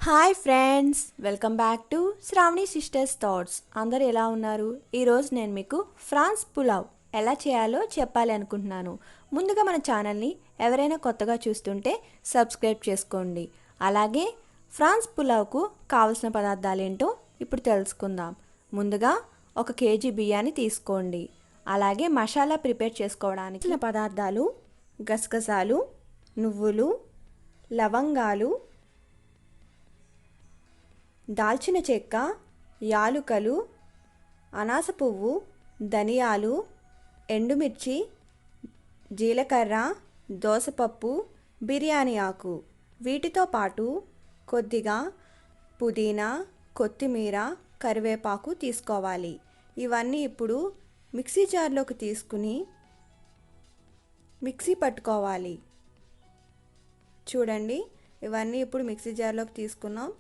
Hi friends, welcome back to Sravani sisters thoughts. అందరు ఎలా ఉన్నారు? ఈరోజు నేను మీకు ఫ్రాన్స్ పులావ్ ఎలా చేయాలో చెప్పాలి అనుకుంటున్నాను. ముందుగా మన ఛానల్ని ఎవరైనా కొత్తగా చూస్తుంటే సబ్స్క్రైబ్ చేసుకోండి. అలాగే ఫ్రాన్స్ పులావ్కు కావలసిన పదార్థాలు ఏంటో ఇప్పుడు తెలుసుకుందాం. ముందుగా 1 కేజీ బియ్యాన్ని తీసుకోండి. అలాగే మసాలా ప్రిపేర్ చేసుకోవడానికి పదార్థాలు గసగసాలు, నువ్వులు, లవంగాలు, దాల్చిన చెక్క, యాలుకలు, అనాస పువ్వు, ధనియాలు, ఎండుమిర్చి, జీలకర్ర, దోసపప్పు, బిర్యానీ ఆకు. వీటితో పాటు కొద్దిగా పుదీనా, కొత్తిమీర, కరివేపాకు తీసుకోవాలి. ఇవన్నీ ఇప్పుడు మిక్సీ జార్లోకి తీసుకుని మిక్సీ పట్టుకోవాలి. చూడండి, ఇవన్నీ ఇప్పుడు మిక్సీ జార్లోకి తీసుకున్నాం.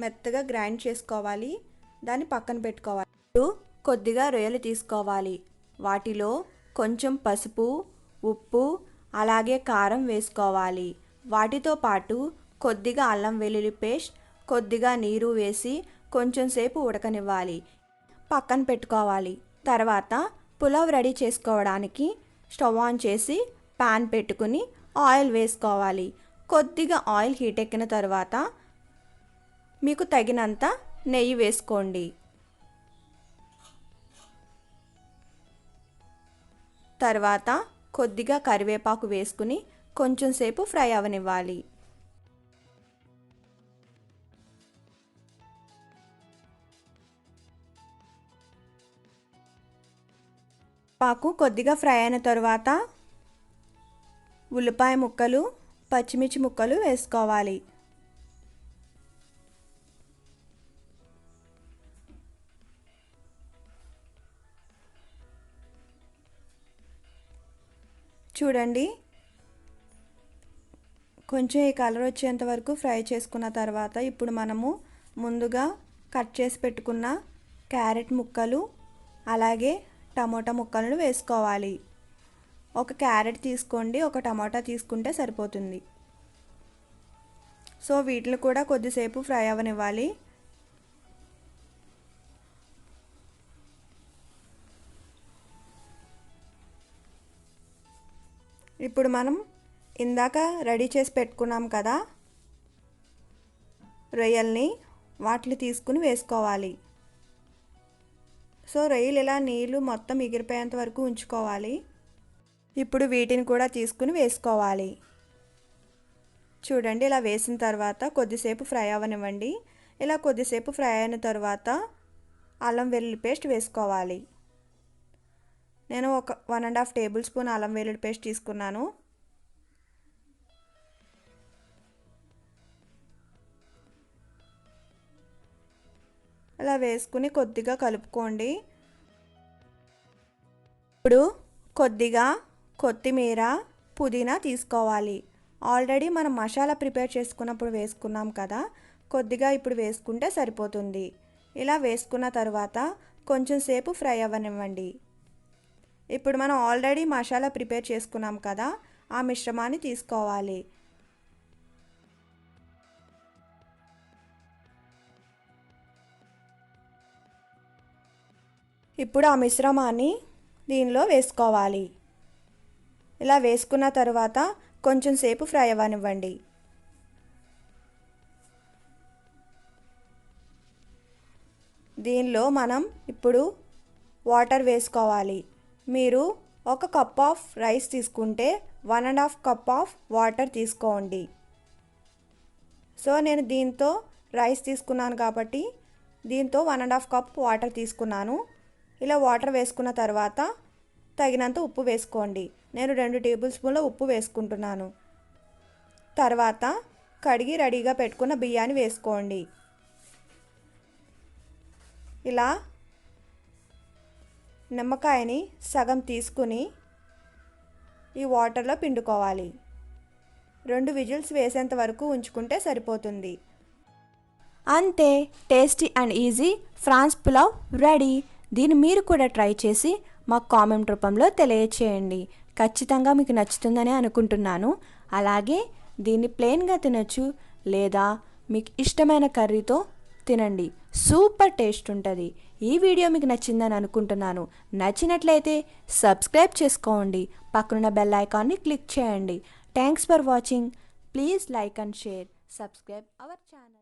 మెత్తగా గ్రైండ్ చేసుకోవాలి. దాన్ని పక్కన పెట్టుకోవాలి. ఇప్పుడు కొద్దిగా రొయ్యలు తీసుకోవాలి. వాటిలో కొంచెం పసుపు, ఉప్పు, అలాగే కారం వేసుకోవాలి. వాటితో పాటు కొద్దిగా అల్లం వెల్లుల్లి పేస్ట్, కొద్దిగా నీరు వేసి కొంచెం సేపు ఉడకనివ్వాలి. పక్కన పెట్టుకోవాలి. తర్వాత పులావ్ రెడీ చేసుకోవడానికి స్టవ్ ఆన్ చేసి పాన్ పెట్టుకుని ఆయిల్ వేసుకోవాలి. కొద్దిగా ఆయిల్ హీట్ ఎక్కిన తర్వాత మీకు తగినంత నెయ్యి వేసుకోండి. తర్వాత కొద్దిగా కరివేపాకు వేసుకుని కొంచెం సేపు ఫ్రై అవనివ్వాలి. పాకు కొద్దిగా ఫ్రై అయిన తర్వాత ఉల్లిపాయ ముక్కలు, పచ్చిమిర్చి ముక్కలు వేసుకోవాలి. చూడండి, కొంచెం ఈ కలర్ వచ్చేంత వరకు ఫ్రై చేసుకున్న తర్వాత ఇప్పుడు మనము ముందుగా కట్ చేసి పెట్టుకున్న క్యారెట్ ముక్కలు, అలాగే టమోటా ముక్కలను వేసుకోవాలి. 1 క్యారెట్ తీసుకోండి, 1 టమోటా తీసుకుంటే సరిపోతుంది. సో వీటిని కూడా కొద్దిసేపు ఫ్రై అవ్వనివ్వాలి. ఇప్పుడు మనం ఇందాక రెడీ చేసి పెట్టుకున్నాం కదా రొయ్యల్ని, వాటిని తీసుకుని వేసుకోవాలి. సో రొయ్యలు ఇలా నీళ్ళు మొత్తం ఎగిరిపోయేంత వరకు ఉంచుకోవాలి. ఇప్పుడు వీటిని కూడా తీసుకుని వేసుకోవాలి. చూడండి, ఇలా వేసిన తర్వాత కొద్దిసేపు ఫ్రై అవ్వనివ్వండి. ఇలా కొద్దిసేపు ఫ్రై అయిన తర్వాత అల్లం వెల్లుల్లి పేస్ట్ వేసుకోవాలి. నేను 1.5 టేబుల్ స్పూన్ అల్లం వెల్లుల్లి పేస్ట్ తీసుకున్నాను. అలా వేసుకుని కొద్దిగా కలుపుకోండి. ఇప్పుడు కొద్దిగా కొత్తిమీర, పుదీనా తీసుకోవాలి. ఆల్రెడీ మనం మసాలా ప్రిపేర్ చేసుకున్నప్పుడు వేసుకున్నాం కదా, కొద్దిగా ఇప్పుడు వేసుకుంటే సరిపోతుంది. ఇలా వేసుకున్న తర్వాత కొంచెం సేపు ఫ్రై అవ్వనివ్వండి. ఇప్పుడు మనం ఆల్రెడీ మసాలా ప్రిపేర్ చేసుకున్నాం కదా, ఆ మిశ్రమాన్ని తీసుకోవాలి. ఇప్పుడు ఆ మిశ్రమాన్ని దీనిలో వేసుకోవాలి. ఇలా వేసుకున్న తర్వాత కొంచెం సేపు ఫ్రై అవ్వనివ్వండి. దీనిలో మనం ఇప్పుడు వాటర్ వేసుకోవాలి. మీరు 1 కప్ ఆఫ్ రైస్ తీసుకుంటే 1.5 కప్ ఆఫ్ వాటర్ తీసుకోండి. సో నేను దీంతో రైస్ తీసుకున్నాను కాబట్టి దీంతో 1.5 కప్ వాటర్ తీసుకున్నాను. ఇలా వాటర్ వేసుకున్న తర్వాత తగినంత ఉప్పు వేసుకోండి. నేను 2 టేబుల్ స్పూన్ల ఉప్పు వేసుకుంటున్నాను. తర్వాత కడిగి రెడీగా పెట్టుకున్న బియ్యాన్ని వేసుకోండి. ఇలా నిమ్మకాయని సగం తీసుకుని ఈ వాటర్లో పిండుకోవాలి. 2 విజిల్స్ వేసేంత వరకు ఉంచుకుంటే సరిపోతుంది. అంతే, tasty and easy prawns pulao ready. దీన్ని మీరు కూడా ట్రై చేసి మాకు కామెంట్ రూపంలో తెలియచేయండి. ఖచ్చితంగా మీకు నచ్చుతుందని అనుకుంటున్నాను. అలాగే దీన్ని ప్లెయిన్గా తినొచ్చు, లేదా మీకు ఇష్టమైన కర్రీతో తినండి. సూపర్ టేస్ట్ ఉంటుంది. ఈ వీడియో మీకు నచ్చిందని అనుకుంటున్నాను. నచ్చినట్లయితే సబ్స్క్రైబ్ చేసుకోండి. పక్కనున్న బెల్ ఐకాన్ని క్లిక్ చేయండి. Thanks for watching. Please like and share. Subscribe our channel.